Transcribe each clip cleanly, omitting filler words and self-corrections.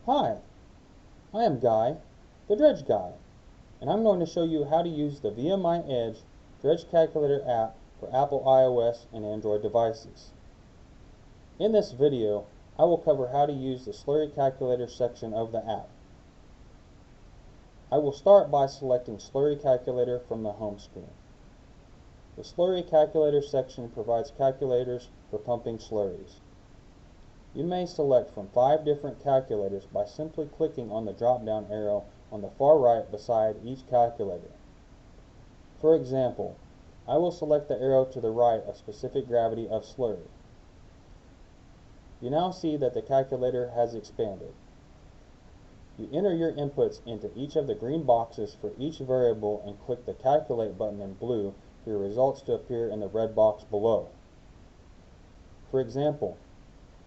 Hi, I am Guy, the Dredge Guy, and I'm going to show you how to use the VMI Edge Dredge Calculator app for Apple iOS and Android devices. In this video, I will cover how to use the Slurry Calculator section of the app. I will start by selecting Slurry Calculator from the home screen. The Slurry Calculator section provides calculators for pumping slurries. You may select from 5 different calculators by simply clicking on the drop-down arrow on the far right beside each calculator. For example, I will select the arrow to the right of specific gravity of slurry. You now see that the calculator has expanded. You enter your inputs into each of the green boxes for each variable and click the Calculate button in blue for your results to appear in the red box below. For example,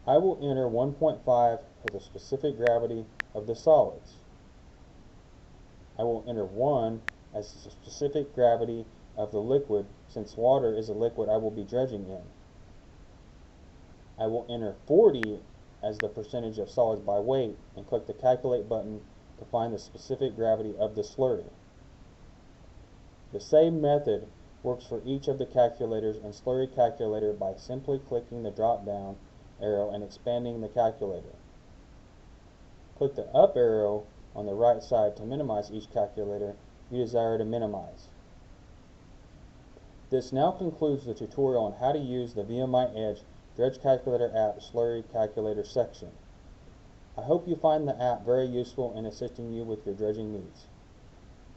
I will enter 1.5 for the specific gravity of the solids. I will enter 1 as the specific gravity of the liquid, since water is a liquid I will be dredging in. I will enter 40 as the percentage of solids by weight and click the Calculate button to find the specific gravity of the slurry. The same method works for each of the calculators in Slurry Calculator by simply clicking the drop-down arrow and expanding the calculator. Click the up arrow on the right side to minimize each calculator you desire to minimize. This now concludes the tutorial on how to use the VMI Edge Dredge Calculator app Slurry Calculator section. I hope you find the app very useful in assisting you with your dredging needs.